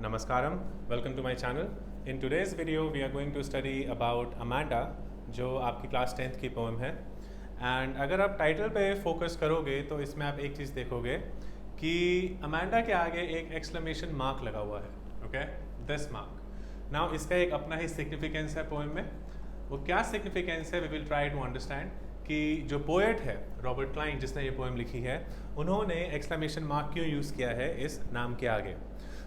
Namaskaram, welcome to my channel. In today's video we are going to study about Amanda जो आपकी class 10th की poem है and अगर आप title पे फोकस करोगे तो इसमें आप एक चीज़ देखोगे कि अमांडा के आगे एक एक्सक्लेमेशन मार्क लगा हुआ है, ओके, दिस मार्क। नाउ इसका एक अपना ही सिग्निफिकेंस है पोएम में। वो क्या सिग्निफिकेंस है we will try to understand कि जो पोएट है रॉबर्ट क्लाइन जिसने ये पोएम लिखी है उन्होंने एक्सक्लेमेशन मार्क क्यों यूज़ किया है इस नाम के आगे।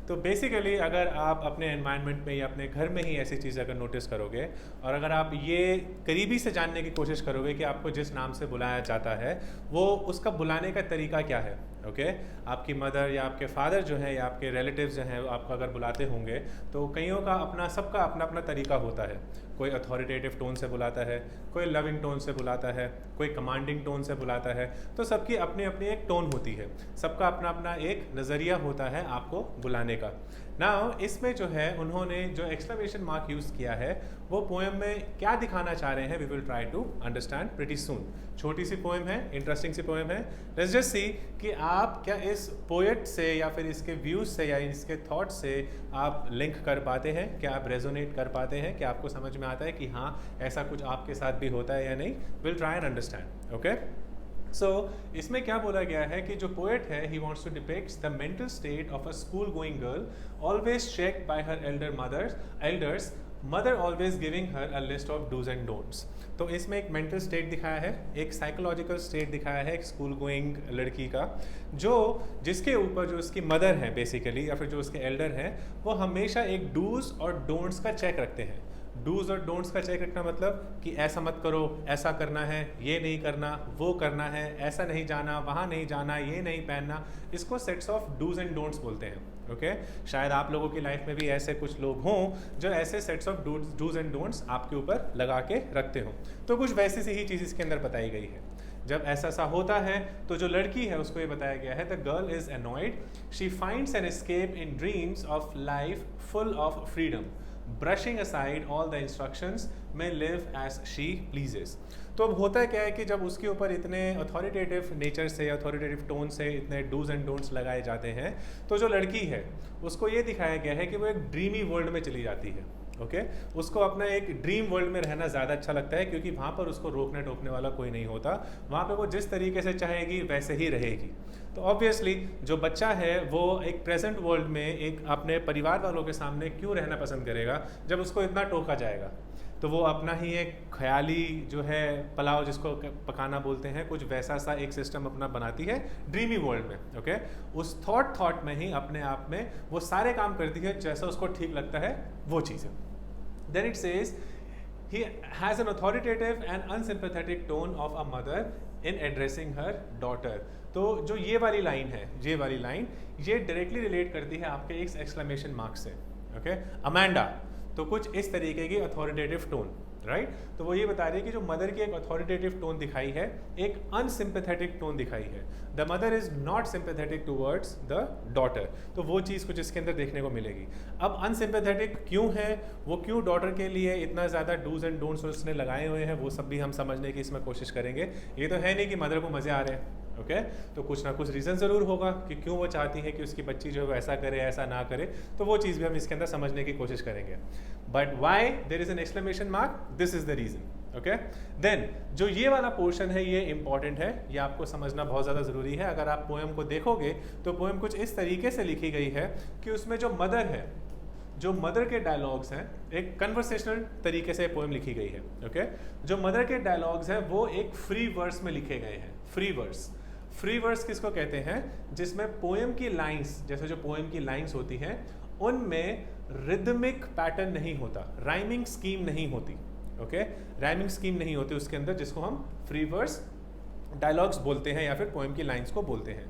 तो बेसिकली अगर आप अपने एनवायरनमेंट में या अपने घर में ही ऐसी चीज़ अगर नोटिस करोगे और अगर आप ये करीबी से जानने की कोशिश करोगे कि आपको जिस नाम से बुलाया जाता है वो उसका बुलाने का तरीका क्या है, ओके, आपकी मदर या आपके फादर जो हैं या आपके रिलेटिव्स जो हैं आपको अगर बुलाते होंगे तो कईयों का अपना सबका अपना अपना तरीका होता है। कोई अथॉरिटेटिव टोन से बुलाता है, कोई लविंग टोन से बुलाता है, कोई कमांडिंग टोन से बुलाता है। तो सबकी अपनी अपनी एक टोन होती है, सबका अपना अपना एक नज़रिया होता है आपको बुलाने का। नाउ इसमें जो है उन्होंने जो एक्सक्लेमेशन मार्क यूज़ किया है वो पोएम में क्या दिखाना चाह रहे हैं we will try to understand pretty soon. छोटी सी पोएम है, इंटरेस्टिंग सी पोएम है। लेट्स जस्ट सी कि आप क्या इस पोएट से या फिर इसके व्यूज़ से या इसके थॉट से आप लिंक कर पाते हैं, क्या आप रेजोनेट कर पाते हैं, क्या आपको समझ में आता है कि हाँ ऐसा कुछ आपके साथ भी होता है या नहीं। Will try and understand, okay. So इसमें क्या बोला गया है कि जो पोएट है he wants to depict the mental state of a school going girl always checked by her elders mother always giving her a list of dos and don'ts. तो इसमें एक मेंटल स्टेट दिखाया है, एक साइकोलॉजिकल स्टेट दिखाया है एक school going लड़की का, जो जिसके ऊपर जो उसकी मदर है बेसिकली या फिर जो उसके एल्डर हैं वो हमेशा एक डूज और डोंट्स का चेक रखते हैं। डूज और डोंट्स का चेक रखना मतलब कि ऐसा मत करो, ऐसा करना है, ये नहीं करना, वो करना है, ऐसा नहीं जाना, वहाँ नहीं जाना, ये नहीं पहनना। इसको sets of dos and don'ts बोलते हैं, ओके। शायद आप लोगों की लाइफ में भी ऐसे कुछ लोग हों जो ऐसे sets of dos and don'ts आपके ऊपर लगा के रखते हों। तो कुछ वैसी सी ही चीज़ इसके अंदर बताई गई है। जब ऐसा सा होता है तो जो लड़की है उसको ये बताया गया है the girl is annoyed, she finds an escape in dreams of life full of freedom, brushing aside all the instructions में लिव एज शी प्लीजेस। तो अब होता क्या है कि जब उसके ऊपर इतने अथॉरिटेटिव नेचर से अथॉरिटेटिव टोन से इतने डूज एंड डोंट्स लगाए जाते हैं तो जो लड़की है उसको ये दिखाया गया है कि वो एक ड्रीमी वर्ल्ड में चली जाती है, ओके। उसको अपना एक ड्रीम वर्ल्ड में रहना ज़्यादा अच्छा लगता है क्योंकि वहाँ पर उसको रोकने टोकने वाला कोई नहीं होता, वहाँ पे वो जिस तरीके से चाहेगी वैसे ही रहेगी। तो ऑब्वियसली जो बच्चा है वो एक प्रेजेंट वर्ल्ड में एक अपने परिवार वालों के सामने क्यों रहना पसंद करेगा जब उसको इतना टोका जाएगा। तो वो अपना ही एक ख्याली जो है पुलाव जिसको पकाना बोलते हैं, कुछ वैसा सा एक सिस्टम अपना बनाती है ड्रीमी वर्ल्ड में, ओके। उस थॉट में ही अपने आप में वो सारे काम करती है जैसा उसको ठीक लगता है वो चीज़ है। Then it says he has an authoritative and unsympathetic tone of a mother in addressing her daughter। तो जो ये वाली लाइन है, ये वाली लाइन ये डायरेक्टली रिलेट करती है आपके एक एक्सक्लेमेशन मार्क से, ओके। अमांडा तो कुछ इस तरीके की अथॉरिटेटिव टोन, राइट। तो वो ये बता रही है कि जो मदर की एक अथॉरिटेटिव टोन दिखाई है एक अनसिंपैथेटिक टोन दिखाई है। The mother is not sympathetic towards the daughter. तो वो चीज़ कुछ इसके अंदर देखने को मिलेगी। अब अनसिंपैथेटिक क्यों है, वो क्यों डॉटर के लिए इतना ज़्यादा डूज एंड डोंट्स उसने लगाए हुए हैं, वो सब भी हम समझने की इसमें कोशिश करेंगे। ये तो है नहीं कि मदर को मज़े आ रहे हैं, ओके। तो कुछ ना कुछ रीज़न ज़रूर होगा कि क्यों वो चाहती है कि उसकी बच्ची जो है ऐसा करे ऐसा ना करे। तो वो चीज़ भी हम इसके अंदर समझने की कोशिश करेंगे। But why there is an exclamation mark, this is the reason, okay. Then जो ये वाला पोर्शन है ये इंपॉर्टेंट है, ये आपको समझना बहुत ज़्यादा ज़रूरी है। अगर आप पोएम को देखोगे तो पोएम कुछ इस तरीके से लिखी गई है कि उसमें जो मदर है, जो मदर के डायलॉग्स हैं एक कन्वर्सेशनल तरीके से पोएम लिखी गई है, ओके। जो मदर के डायलॉग्स हैं वो एक फ्री वर्स में लिखे गए हैं। फ्री वर्स किसको कहते हैं, जिसमें पोएम की लाइंस, जैसे जो पोएम की लाइंस होती हैं उनमें रिदमिक पैटर्न नहीं होता, राइमिंग स्कीम नहीं होती, ओके। राइमिंग स्कीम नहीं होती उसके अंदर, जिसको हम फ्री वर्स डायलॉग्स बोलते हैं या फिर पोएम की लाइंस को बोलते हैं।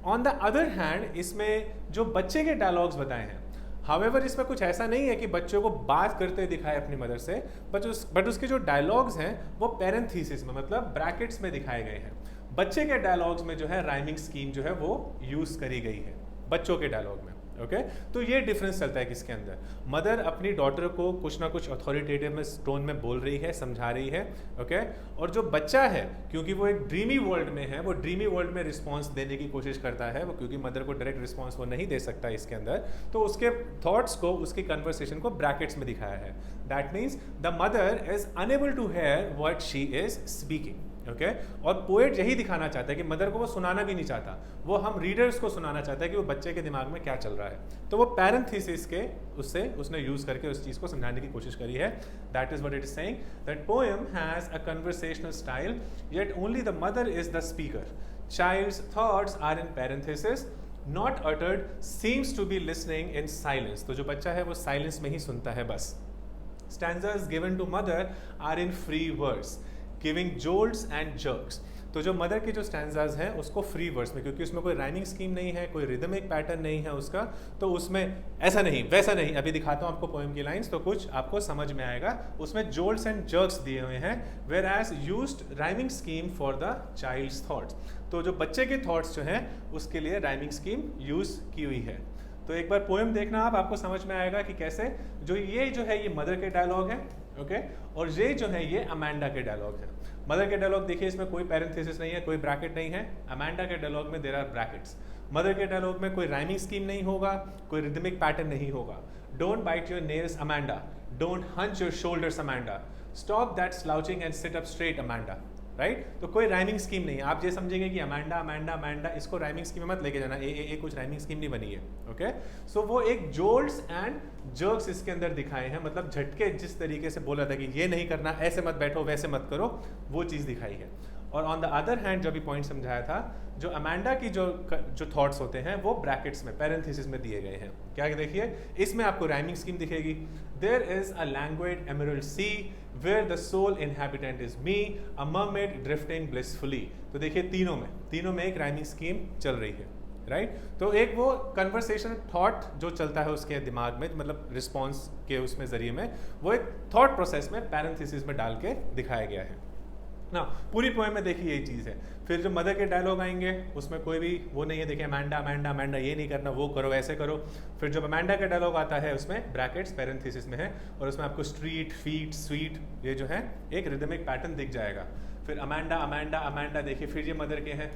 ऑन द अदर हैंड इसमें जो बच्चे के डायलॉग्स बताए हैं, हावेवर इसमें कुछ ऐसा नहीं है कि बच्चों को बात करते दिखाए अपनी मदर से, बट उसके जो डायलॉग्स हैं वो पैरेंथीसिस में मतलब ब्रैकेट्स में दिखाए गए हैं। बच्चे के डायलॉग्स में जो है राइमिंग स्कीम जो है वो यूज़ करी गई है बच्चों के डायलॉग में, ओके तो ये डिफरेंस चलता है किसके अंदर, मदर अपनी डॉटर को कुछ ना कुछ अथॉरिटेटिव में टोन में बोल रही है, समझा रही है, ओके और जो बच्चा है क्योंकि वो एक ड्रीमी वर्ल्ड में है, वो ड्रीमी वर्ल्ड में रिस्पॉन्स देने की कोशिश करता है, वो क्योंकि मदर को डायरेक्ट रिस्पॉन्स वो नहीं दे सकता इसके अंदर, तो उसके थॉट्स को, उसकी कन्वर्सेशन को ब्रैकेट्स में दिखाया है। That means the mother is unable to hear what she is speaking, okay और पोएट यही दिखाना चाहता है कि मदर को वो सुनाना भी नहीं चाहता, वो हम रीडर्स को सुनाना चाहता है कि वो बच्चे के दिमाग में क्या चल रहा है। तो वो पैरेंथेसिस के उससे उसने यूज करके उस चीज को समझाने की कोशिश करी है। That is what it is saying, that poem has a conversational style yet only the mother is the speaker, child's thoughts are in parenthesis, not uttered, seems to be listening in silence। तो जो बच्चा है वो silence में ही सुनता है बस। Stanzas given to mother are in free verse, giving jolts and jerks. तो जो मदर के जो स्टैंजाज हैं उसको फ्री वर्स में, क्योंकि उसमें कोई राइमिंग स्कीम नहीं है, कोई रिदमिक पैटर्न नहीं है उसका, तो उसमें ऐसा नहीं वैसा नहीं। अभी दिखाता हूँ आपको पोएम की लाइंस तो कुछ आपको समझ में आएगा। उसमें जोल्ट्स एंड जर्क्स दिए हुए हैं, whereas used rhyming scheme for the child's thoughts. तो जो बच्चे के थॉट्स जो हैं उसके लिए राइमिंग स्कीम यूज की हुई है। तो एक बार पोएम देखना आपको समझ में आएगा कि कैसे जो है ये मदर के डायलॉग है, ओके और ये जो है ये अमांडा के डायलॉग है। मदर के डायलॉग देखिए इसमें कोई पैरेंथेसिस नहीं है, कोई ब्रैकेट नहीं है। अमांडा के डायलॉग में देयर आर ब्रैकेट्स। मदर के डायलॉग में कोई राइमिंग स्कीम नहीं होगा, कोई रिदमिक पैटर्न नहीं होगा। Don't bite your nails Amanda, don't hunch your shoulders Amanda, stop that slouching and sit up straight Amanda, right. तो कोई राइमिंग स्कीम नहीं है। आप ये समझेंगे कि अमांडा अमांडा अमांडा, इसको राइमिंग स्कीम में मत लेके जाना, ए कुछ राइमिंग स्कीम नहीं बनी है, ओके। सो वो एक जोल्ट्स एंड जर्क्स इसके अंदर दिखाए हैं, मतलब झटके जिस तरीके से बोला था कि ये नहीं करना, ऐसे मत बैठो, वैसे मत करो, वो चीज़ दिखाई है। और ऑन द अदर हैंड जो भी पॉइंट समझाया था, जो अमांडा की जो थॉट्स होते हैं वो ब्रैकेट्स में, पैरेंथेसिस में दिए गए हैं। क्या देखिए इसमें आपको राइमिंग स्कीम दिखेगी। There is a languid emerald sea where the sole inhabitant is me, a mermaid drifting blissfully. तो देखिए तीनों में एक राइमिंग स्कीम चल रही है, राइट। तो एक वो कन्वर्सेशन थॉट जो चलता है उसके दिमाग में, मतलब रिस्पॉन्स के उसमें जरिए में, वो एक थॉट प्रोसेस में पैरेंथेसिस में डाल के दिखाया गया है ना। पूरी पोएम में देखिए यही चीज़ है। फिर जो मदर के डायलॉग आएंगे उसमें कोई भी वो नहीं है, देखिए अमांडा अमांडा अमांडा, ये नहीं करना, वो करो, ऐसे करो। फिर जब अमांडा का डायलॉग आता है उसमें ब्रैकेट्स पैरेंथेसिस में है और उसमें आपको स्ट्रीट फीट स्वीट ये जो है एक रिदमिक पैटर्न दिख जाएगा। फिर अमांडा अमांडा अमांडा, देखिए फिर ये मदर के हैं,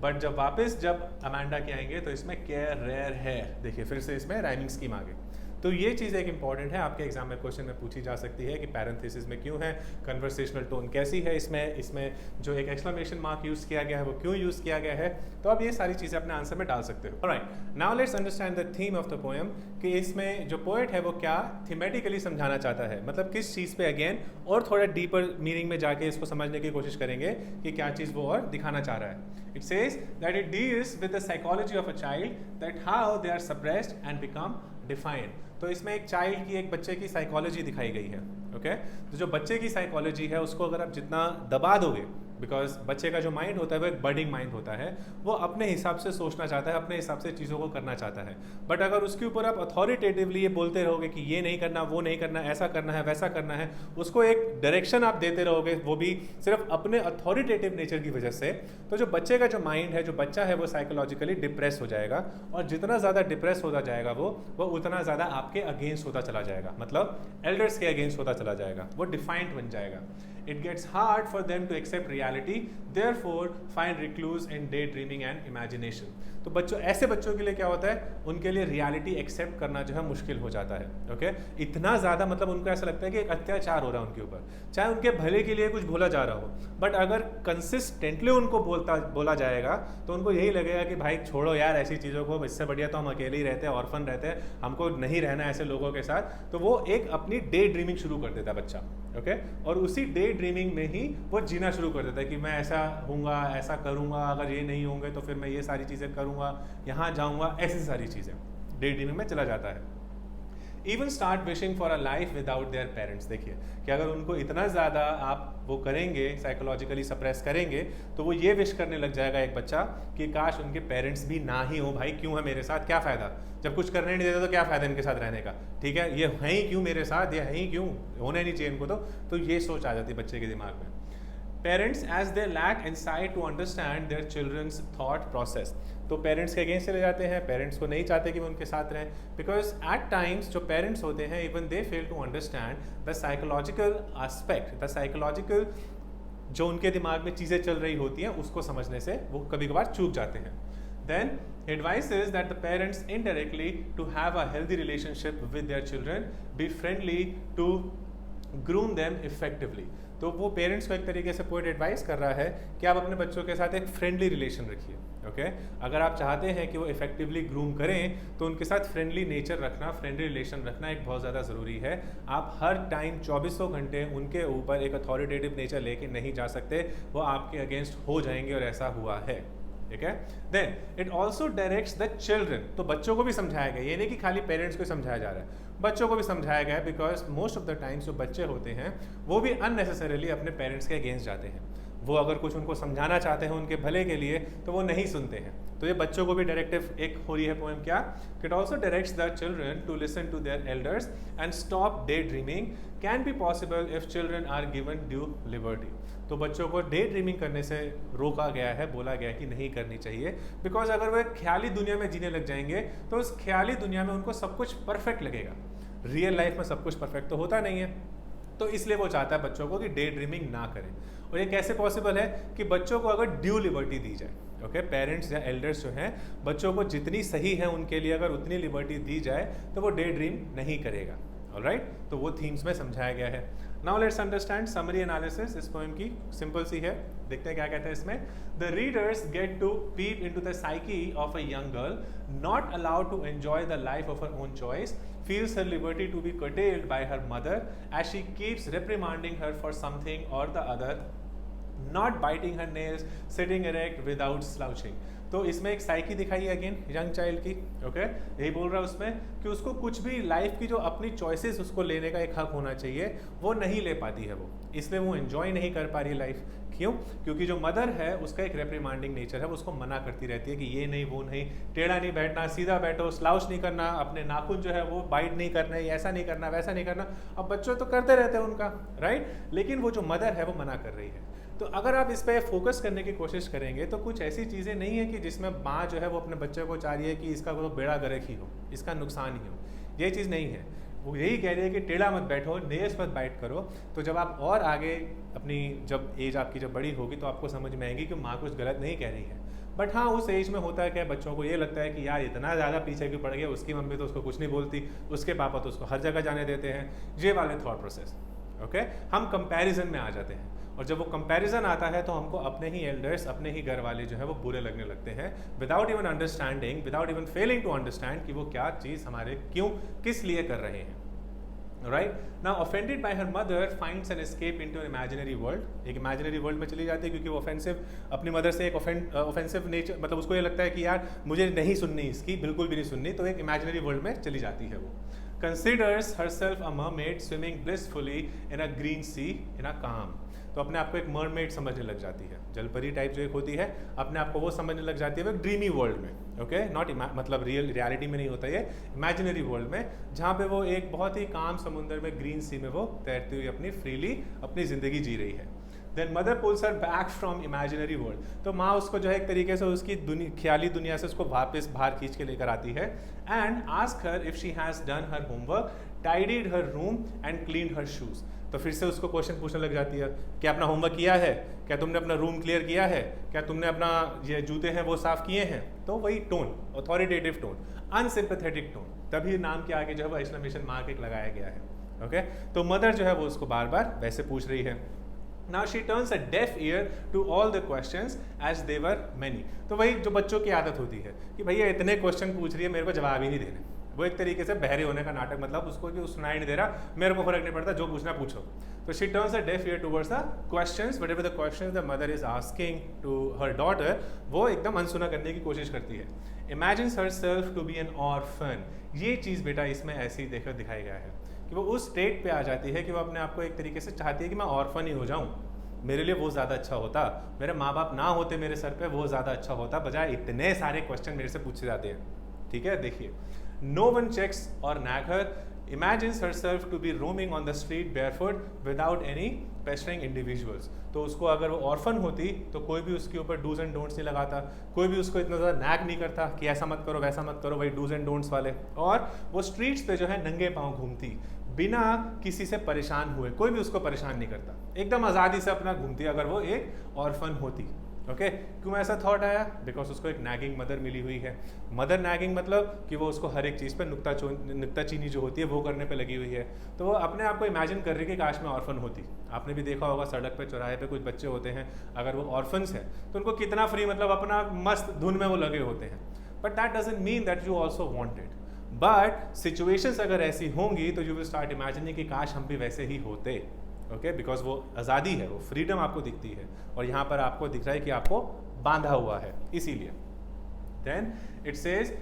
बट जब वापस जब अमांडा के आएंगे तो इसमें केयर रेयर है, देखिए फिर से इसमें राइमिंग स्कीम आ गई। तो ये चीज़ एक इंपॉर्टेंट है, आपके एग्जाम में क्वेश्चन में पूछी जा सकती है कि पैरेंथेसिस में क्यों है, कन्वर्सेशनल टोन कैसी है, इसमें जो एक एक्सक्लेमेशन मार्क यूज़ किया गया है वो क्यों यूज़ किया गया है। तो आप ये सारी चीज़ें अपने आंसर में डाल सकते हो। Alright, now let's understand the theme of the poem, कि इसमें जो पोएट है वो क्या थीमेटिकली समझाना चाहता है, मतलब किस चीज़ पे अगेन और थोड़ा डीपर मीनिंग में जाके इसको समझने की कोशिश करेंगे कि क्या चीज़ वो और दिखाना चाह रहा है। It says that it deals with the psychology of a child, that how they are suppressed and become defined। तो इसमें एक चाइल्ड की, एक बच्चे की साइकोलॉजी दिखाई गई है, ओके। तो जो बच्चे की साइकोलॉजी है उसको अगर आप जितना दबा दोगे, बिकॉज बच्चे का जो माइंड होता है वो एक बर्डिंग माइंड होता है, वो अपने हिसाब से सोचना चाहता है, अपने हिसाब से चीज़ों को करना चाहता है। बट अगर उसके ऊपर आप अथॉरिटेटिवली ये बोलते रहोगे कि ये नहीं करना, वो नहीं करना, ऐसा करना है, वैसा करना है, उसको एक डायरेक्शन आप देते रहोगे, वो भी सिर्फ अपने अथॉरिटेटिव नेचर की वजह से, तो जो बच्चे का जो माइंड है, जो बच्चा है, वो साइकोलॉजिकली डिप्रेस हो जाएगा। और जितना ज़्यादा डिप्रेस होता जाएगा वो उतना ज़्यादा आपके अगेंस्ट होता चला जाएगा, मतलब एल्डर्स के अगेंस्ट होता चला जाएगा, वो डिफाइंड बन जाएगा। It gets hard for them to accept reality, therefore find recluse in daydreaming and imagination। तो ऐसे बच्चों के लिए क्या होता है, उनके लिए रियलिटी एक्सेप्ट करना जो है मुश्किल हो जाता है, ओके। इतना ज़्यादा, मतलब उनको ऐसा लगता है कि एक अत्याचार हो रहा है उनके ऊपर, चाहे उनके भले के लिए कुछ बोला जा रहा हो, बट अगर कंसिस्टेंटली उनको बोला जाएगा तो उनको यही लगेगा कि भाई छोड़ो यार ऐसी चीज़ों को, इससे बढ़िया तो हम अकेले ही रहते हैं, ऑर्फन रहते हैं, हमको नहीं रहना ऐसे लोगों के साथ। तो वो एक अपनी डे ड्रीमिंग शुरू कर देता है बच्चा, ओके। और उसी डे ड्रीमिंग में ही वो जीना शुरू कर देता है कि मैं ऐसा हूँगा, ऐसा करूँगा, अगर ये नहीं होंगे तो फिर मैं ये सारी चीज़ें करूँगा, यहाँ जाऊँगा, ऐसी सारी चीज़ें डे ड्रीमिंग में चला जाता है। Even start wishing for a life without their parents. देखिए कि अगर उनको इतना ज़्यादा आप वो करेंगे, साइकोलॉजिकली सप्रेस करेंगे, तो वो ये विश करने लग जाएगा एक बच्चा कि काश उनके पेरेंट्स भी ना ही हो, भाई क्यों है मेरे साथ, क्या फ़ायदा, जब कुछ करने नहीं देते तो क्या फ़ायदा इनके साथ रहने का, ठीक है, ये हैं ही क्यों मेरे साथ, ये हैं ही क्यों, होने नहीं चाहिए इनको। तो ये सोच आ जाती है बच्चे के दिमाग में। Parents as they lack insight to understand their children's thought process. तो पेरेंट्स के अगेंस्ट चले जाते हैं, पेरेंट्स को नहीं चाहते कि वो उनके साथ रहें, बिकॉज एट टाइम्स जो पेरेंट्स होते हैं even they fail to understand the psychological aspect, the psychological जो उनके दिमाग में चीज़ें चल रही होती हैं उसको समझने से वो कभी कभार चूक जाते हैं। Then advises that the parents indirectly to have a healthy relationship with their children, be friendly to groom them effectively। तो वो पेरेंट्स को एक तरीके से पोएट एडवाइस कर रहा है कि आप अपने बच्चों के साथ एक फ्रेंडली रिलेशन रखिए। ओके अगर आप चाहते हैं कि वो इफेक्टिवली ग्रूम करें तो उनके साथ फ्रेंडली नेचर रखना, फ्रेंडली रिलेशन रखना एक बहुत ज़्यादा ज़रूरी है। आप हर टाइम 24 घंटे उनके ऊपर एक अथॉरिटेटिव नेचर लेके नहीं जा सकते, वो आपके अगेंस्ट हो जाएंगे और ऐसा हुआ है। ठीक है, then it also directs the children. तो बच्चों को भी समझाया गया, ये नहीं कि खाली पेरेंट्स को समझाया जा रहा है, बच्चों को भी समझाया गया है, because most of the times जो बच्चे होते हैं वो भी अननेसेसरीली अपने पेरेंट्स के अगेंस्ट जाते हैं। वो अगर कुछ उनको समझाना चाहते हैं उनके भले के लिए तो वो नहीं सुनते हैं। तो ये बच्चों को भी डायरेक्टिव एक हो रही है पोएम क्या, it also directs the children to listen to their elders and stop day dreaming, can be possible if children are given due liberty. तो बच्चों को डे ड्रीमिंग करने से रोका गया है, बोला गया है कि नहीं करनी चाहिए, बिकॉज अगर वो एक ख्याली दुनिया में जीने लग जाएंगे तो उस ख्याली दुनिया में उनको सब कुछ परफेक्ट लगेगा। रियल लाइफ में सब कुछ परफेक्ट तो होता नहीं है, तो इसलिए वो चाहता है बच्चों को कि डे ड्रीमिंग ना करें। और ये कैसे पॉसिबल है कि बच्चों को अगर ड्यू लिबर्टी दी जाए, ओके पेरेंट्स या एल्डर्स जो हैं बच्चों को जितनी सही है उनके लिए अगर उतनी लिबर्टी दी जाए तो वो डे ड्रीम नहीं करेगा। ऑलराइट, तो वो थीम्स में समझाया गया है। Now let's understand summary analysis इस पोएम की, सिंपल सी है, देखते हैं क्या कहता है इसमें। The readers get to peep into the psyche of a young girl not allowed to enjoy the life of her own choice, feels her liberty to be curtailed by her mother as she keeps reprimanding her for something or the other, not biting her nails, sitting erect without slouching। तो इसमें एक psyche दिखाई है again young child की। Okay यही बोल रहा है उसमें कि उसको कुछ भी लाइफ की जो अपनी चॉइसेस उसको लेने का एक हक होना चाहिए वो नहीं ले पाती है वो, इसलिए वो एंजॉय नहीं कर पा रही लाइफ। क्यों? क्योंकि जो मदर है उसका एक रेप्रिमांडिंग नेचर है, वो उसको मना करती रहती है कि ये नहीं वो नहीं, टेढ़ा नहीं बैठना, सीधा बैठो, स्लाउच नहीं करना, अपने नाखून जो है वो बाइट नहीं करना, ऐसा नहीं करना वैसा नहीं करना। अब बच्चों तो करते रहते हैं उनका, राइट, लेकिन वो जो मदर है वो मना कर रही है। तो अगर आप इस पर फोकस करने की कोशिश करेंगे तो कुछ ऐसी चीज़ें नहीं है कि जिसमें माँ जो है वो अपने बच्चे को चाह रही है कि इसका वो बेड़ा गर्क ही हो, इसका नुकसान ही हो, ये चीज़ नहीं है। वो यही कह रही है कि टेढ़ा मत बैठो, नेल्स मत बाइट करो। तो जब आप और आगे अपनी जब एज आपकी जब बड़ी होगी तो आपको समझ में आएगी कि माँ कुछ गलत नहीं कह रही है। बट हाँ, उस एज में होता है कि बच्चों को ये लगता है कि यार इतना ज़्यादा पीछे क्यों पड़ गया, उसकी मम्मी तो उसको कुछ नहीं बोलती, उसके पापा तो उसको हर जगह जाने देते हैं, ये वाले थॉट प्रोसेस। ओके हम कंपैरिजन में आ जाते हैं, और जब वो कंपैरिजन आता है तो हमको अपने ही एल्डर्स, अपने ही घर वाले जो है वो बुरे लगने लगते हैं, without even understanding, without even failing to understand कि वो क्या चीज़ हमारे क्यों किस लिए कर रहे हैं। Right now offended by her mother finds an escape into an imaginary world, एक इमेजिनरी वर्ल्ड में चली जाती है क्योंकि वो ऑफेंसिव अपनी मदर से एक ऑफेंसिव नेचर, मतलब उसको ये लगता है कि यार मुझे नहीं सुननी इसकी, बिल्कुल भी नहीं सुननी, तो एक इमेजिनरी वर्ल्ड में चली जाती है वो। Considers herself a mermaid swimming blissfully in a green sea in a calm, तो अपने आप को एक मरमेड समझने लग जाती है, जलपरी टाइप जो एक होती है अपने आप को वो समझने लग जाती है वो ड्रीमी वर्ल्ड में। ओके नॉट मतलब रियलिटी में नहीं होता ये, इमेजिनरी वर्ल्ड में, जहाँ पे वो एक बहुत ही काम समुंदर में ग्रीन सी में वो तैरती हुई अपनी फ्रीली अपनी ज़िंदगी जी रही है। Then mother pulls her back from imaginary world, तो माँ उसको जो है एक तरीके से उसकी ख्याली दुनिया से उसको वापस बाहर खींच के लेकर आती है। And ask her if she has done her homework, tidied her room and clean her shoes, तो फिर से उसको क्वेश्चन पूछने लग जाती है कि अपना होमवर्क किया है, क्या तुमने अपना रूम क्लियर किया है, क्या तुमने अपना ये जूते हैं वो साफ़ किए हैं। तो वही टोन, अथॉरिटेटिव टोन, अनसिंपैथेटिक टोन, तभी नाम के आगे जो है वो एक्सक्लेमेशन मार्क एक लगाया गया है। ओके तो मदर जो है वो उसको बार बार वैसे पूछ रही है। Now she turns a deaf ear to all the questions as they were many, तो वही जो बच्चों की आदत होती है कि भैया इतने क्वेश्चन पूछ रही है मेरे को जवाब ही नहीं देने, वो एक तरीके से बहरे होने का नाटक, मतलब उसको कि सुनाई नहीं दे रहा, मेरे को फर्क नहीं पड़ता, जो पूछना पूछो। तो she turns a deaf ear towards the questions, whatever the questions the mother is asking to her daughter, वो एकदम अनसुना करने की कोशिश करती है। Imagines herself to be an orphan, ये चीज़ बेटा इसमें ऐसी देखकर दिखाया गया है कि वो उस स्टेट पे आ जाती है कि वो अपने आप को एक तरीके से चाहती है कि मैं ऑर्फन ही हो जाऊं, मेरे लिए वो ज़्यादा अच्छा होता, मेरे माँ बाप ना होते मेरे सर पे वो ज़्यादा अच्छा होता, बजाय इतने सारे क्वेश्चन मेरे से पूछे जाते हैं। ठीक है देखिए, नो वन चेक्स और nag her, imagines herself to be roaming on the street barefoot without any pestering individuals. तो उसको अगर वो ऑर्फन होती तो कोई भी उसके ऊपर डूज एंड डोंट्स नहीं लगाता, कोई भी उसको इतना ज़्यादा नैग नहीं करता कि ऐसा मत करो वैसा मत करो, वही डूज एंड डोंट्स वाले। और वो स्ट्रीट्स पे जो है नंगे पाँव घूमती बिना किसी से परेशान हुए, कोई भी उसको परेशान नहीं करता, एकदम आज़ादी से अपना घूमती अगर वो एक ऑर्फन होती। ओके क्यों ऐसा थॉट आया? बिकॉज उसको एक नैगिंग मदर मिली हुई है। मदर नैगिंग मतलब कि वो उसको हर एक चीज़ पे नुक्ताचीनी जो होती है वो करने पे लगी हुई है। तो वो अपने आप को इमेजिन कर रही है कि काश में ऑर्फन होती। आपने भी देखा होगा सड़क पे चौराहे पे कुछ बच्चे होते हैं, अगर वो ऑर्फन्स हैं तो उनको कितना फ्री, मतलब अपना मस्त धुन में वो लगे होते हैं। But that doesn't mean that you also want it. But situations अगर ऐसी होंगी तो यू विल स्टार्ट इमेजिनिंग कि काश हम भी वैसे ही होते। ओके बिकॉज वो आज़ादी है, वो फ्रीडम आपको दिखती है, और यहाँ पर आपको दिख रहा है कि आपको बांधा हुआ है, इसीलिए। Then it says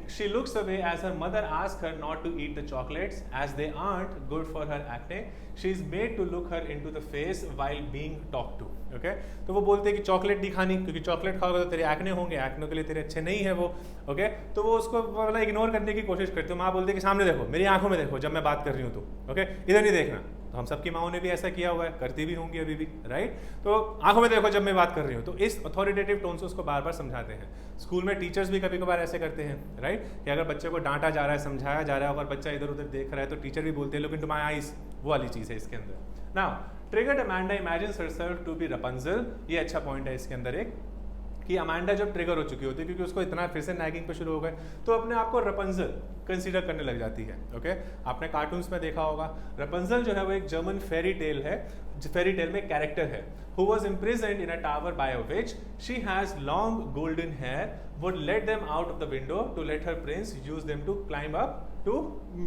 she looks away as her mother asks her not to eat the chocolates as they aren't good for her acne. She is made to look her into the face while being talked to. Okay? तो वो बोलते हैं कि chocolate नहीं खानी क्योंकि chocolate खाओगे तो तेरे एक्ने होंगे, एक्ने के लिए तेरे अच्छे नहीं है वो। ओके तो वो उसको मतलब इग्नोर करने की कोशिश करती है। माँ बोलती है कि सामने देखो, मेरी आंखों में देखो जब मैं बात कर रही हूँ तो, ओके इधर नहीं देखना। तो हम सबकी माओ ने भी ऐसा किया हुआ है, करती भी होंगी अभी भी, राइट? तो आंखों में देखो जब मैं बात कर रही हूँ। तो इस अथॉरिटेटिव टोन से उसको बार बार समझाते हैं। स्कूल में टीचर्स भी कभी कभार ऐसे करते हैं, राइट? कि अगर बच्चे को डांटा जा रहा है, समझाया जा रहा है, अगर बच्चा इधर उधर देख रहा है तो टीचर भी बोलते हैं लुक इनटू माय आईज, वो वाली चीज़ है इसके अंदर। Now triggered Amanda imagines herself to be Rapunzel. ये अच्छा पॉइंट है इसके अंदर एक, कि अमांडा जब ट्रिगर हो चुकी होती है क्योंकि उसको इतना फिर से नैगिंग पे शुरू हो गए, तो अपने आप को रपंजल कंसीडर करने लग जाती है। ओके आपने कार्टून्स में देखा होगा, रपंजल जो है वो एक जर्मन फेरी टेल है, फेरी टेल में कैरेक्टर है, who was imprisoned in a tower by a witch. She has long golden hair, would let them out of the window to let her prince use them to climb up to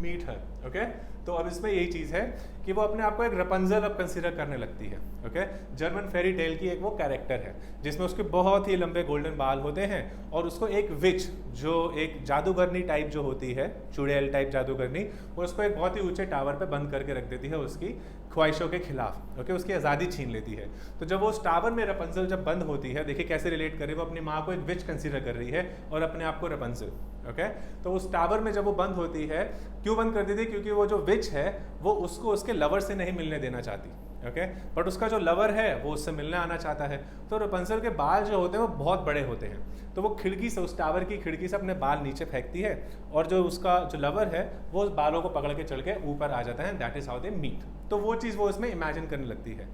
meet her. Okay? तो अब इसमें यही चीज़ है कि वो अपने आप को एक रपंजल अब कंसीडर करने लगती है। ओके जर्मन फेरी टेल की एक वो कैरेक्टर है जिसमें उसके बहुत ही लंबे गोल्डन बाल होते हैं, और उसको एक विच जो एक जादूगरनी टाइप जो होती है, चुड़ैल टाइप जादूगरनी, वो उसको एक बहुत ही ऊंचे टावर पे बंद करके रख देती है उसकी ख्वाहिशों के खिलाफ। ओके उसकी आज़ादी छीन लेती है। तो जब वो उस टावर में रपंजल जब बंद होती है, देखिए कैसे रिलेट करे, वो अपनी माँ को एक विच कंसीडर कर रही है और अपने आप को रपंजल। ओके तो उस टावर में जब वो बंद होती है, क्यों बंद करती थी? क्योंकि वो जो विच है वो उसको उसके लवर से नहीं मिलने देना चाहती। ओके बट उसका जो लवर है वो उससे मिलने आना चाहता है। तो रपंजल के बाल जो होते हैं वो बहुत बड़े होते हैं, तो वो खिड़की से, उस टावर की खिड़की से अपने बाल नीचे फेंकती है, और जो उसका जो लवर है वो उस बालों को पकड़ के चढ़ के ऊपर आ जाता है। That is how they meet. तो वो चीज़ वो इसमें इमेजिन करने लगती है।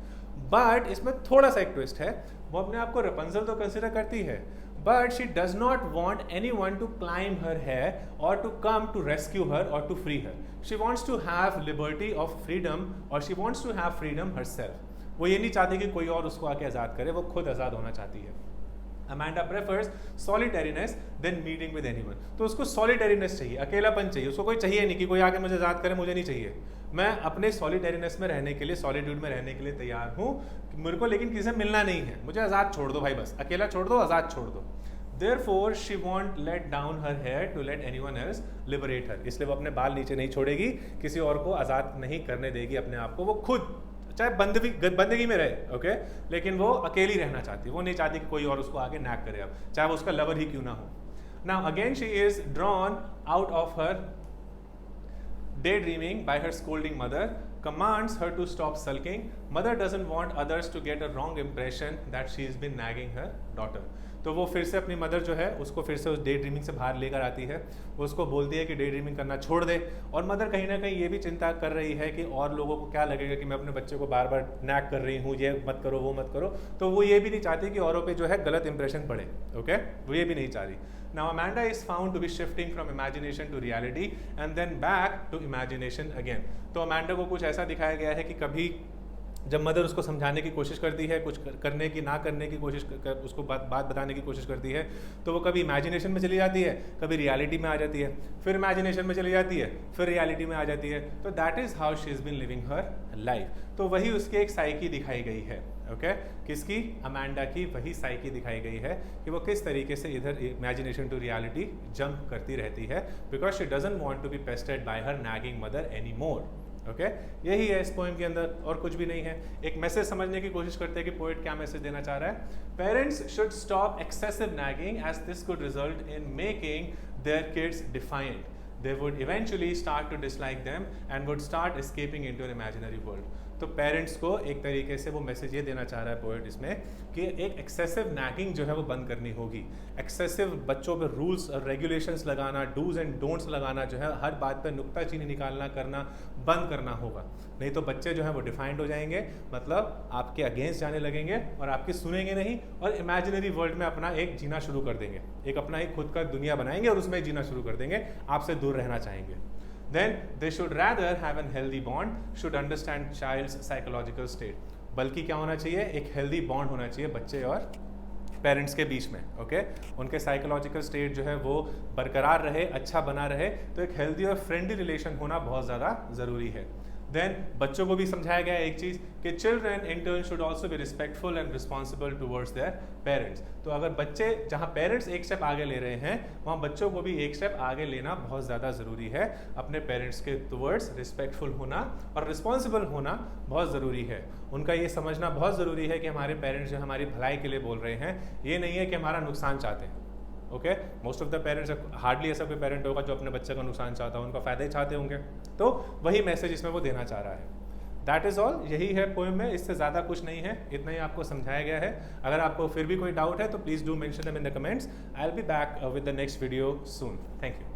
बट इसमें थोड़ा सा एक ट्विस्ट है, वो अपने आप को रपंजल तो कंसिडर करती है, but she does not want anyone to climb her hair or to come to rescue her or to free her. She wants to have liberty of freedom, or she wants to have freedom herself. वो ये नहीं चाहती कि कोई और उसको आके आज़ाद करे, वो खुद आज़ाद होना चाहती है। Amanda prefers solitariness than meeting with anyone. तो उसको solitariness चाहिए, अकेलापन चाहिए, उसको कोई चाहिए नहीं कि कोई आके मुझे आज़ाद करे, मुझे नहीं चाहिए। मैं अपने solitariness में रहने के लिए, solitude में रहने के लिए तैयार हूँ, मेरे को लेकिन किसी से मिलना नहीं है, मुझे आज़ाद छोड़ दो भाई, बस अकेला छोड़ दो, आज़ाद छोड़ दो। Therefore she won't let down her hair to let anyone else liberate her. इसलिए वो अपने बाल नीचे नहीं छोड़ेगी, किसी और को आज़ाद नहीं करने देगी अपने आप को। वो खुद चाहे बंदगी में रहे, ओके लेकिन वो अकेली रहना चाहती है, वो नहीं चाहती कि कोई और उसको आगे नैक करे, अब चाहे वो उसका लवर ही क्यों ना हो। Now again she is drawn out of her daydreaming by her scolding mother, commands her to stop sulking. Mother doesn't want others to get a wrong impression that she has been nagging her daughter. तो वो फिर से अपनी mother जो है उसको फिर से उस डे ड्रीमिंग से बाहर लेकर आती है, वो उसको बोलती है कि डे ड्रीमिंग करना छोड़ दे। और मदर कहीं ना कहीं ये भी चिंता कर रही है कि और लोगों को क्या लगेगा कि मैं अपने बच्चे को बार बार नैक कर रही हूँ, ये मत करो वो मत करो। तो वो ये भी नहीं चाहती कि औरों पे जो है गलत इंप्रेशन पड़े। ओके वो ये भी नहीं चाह रही। Now Amanda is found to be shifting from imagination to reality and then back to imagination again. तो अमांडा को कुछ ऐसा दिखाया गया है कि कभी जब मदर उसको समझाने की कोशिश करती है, कुछ करने की ना करने की कोशिश उसको बात बताने की कोशिश करती है, तो वो कभी इमेजिनेशन में चली जाती है, कभी रियलिटी में आ जाती है, फिर इमेजिनेशन में चली जाती है, फिर रियलिटी में आ जाती है। तो that is how she is been living her life. तो वही उसकी एक साइकी दिखाई गई है। ओके किसकी? अमांडा की वही साइकी दिखाई गई है कि वो किस तरीके से इधर इमेजिनेशन टू रियलिटी जंप करती रहती है, because she doesn't want to be pestered by her nagging mother any more. Okay यही है इस पोएम के अंदर, और कुछ भी नहीं है। एक मैसेज समझने की कोशिश करते हैं कि पोएट क्या मैसेज देना चाह रहा है। Parents should stop excessive nagging as this could result in making their kids defiant. They would eventually start to dislike them and would start escaping into an imaginary world. तो parents को एक तरीके से वो मैसेज ये देना चाह रहा है पोएट इसमें कि एक एक्सेसिव नैगिंग जो है वो बंद करनी होगी। एक्सेसिव बच्चों पे रूल्स और रेगुलेशंस लगाना, डूज एंड डोंट्स लगाना, जो है हर बात पे नुक्ताचीनी निकालना करना बंद करना होगा। नहीं तो बच्चे जो हैं वो डिफाइंड हो जाएंगे, मतलब आपके अगेंस्ट जाने लगेंगे और आपकी सुनेंगे नहीं और इमेजिनरी वर्ल्ड में अपना एक जीना शुरू कर देंगे, एक अपना एक खुद का दुनिया बनाएंगे और उसमें जीना शुरू कर देंगे, आपसे दूर रहना चाहेंगे। Then they should rather have a healthy bond, should understand child's psychological state. बल्कि क्या होना चाहिए, एक हेल्दी बॉन्ड होना चाहिए बच्चे और पेरेंट्स के बीच में, ओके उनके साइकोलॉजिकल स्टेट जो है वो बरकरार रहे, अच्छा बना रहे, तो एक हेल्दी और फ्रेंडली रिलेशन होना बहुत ज़्यादा ज़रूरी है। देन बच्चों को भी समझाया गया एक चीज़ कि children in turn should also be respectful and responsible towards their parents. तो अगर बच्चे, जहाँ पेरेंट्स एक स्टेप आगे ले रहे हैं, वहाँ बच्चों को भी एक स्टेप आगे लेना बहुत ज़्यादा ज़रूरी है। अपने पेरेंट्स के टूवर्ड्स रिस्पेक्टफुल होना और रिस्पॉन्सिबल होना बहुत ज़रूरी है। उनका ये समझना बहुत ज़रूरी है कि हमारे पेरेंट्स जो हमारी भलाई के लिए बोल रहे हैं, ये नहीं है कि हमारा नुकसान चाहते हैं। Okay, most of the parents, hardly ऐसा कोई पेरेंट होगा जो अपने बच्चे का नुकसान चाहता है, उनका फ़ायदा ही चाहते होंगे। तो वही मैसेज इसमें वो देना चाह रहा है। दैट इज़ ऑल, यही है पोएम में, इससे ज़्यादा कुछ नहीं है, इतना ही आपको समझाया गया है। अगर आपको फिर भी कोई डाउट है तो please do mention them in the comments. I will be back with the next video soon. Thank you.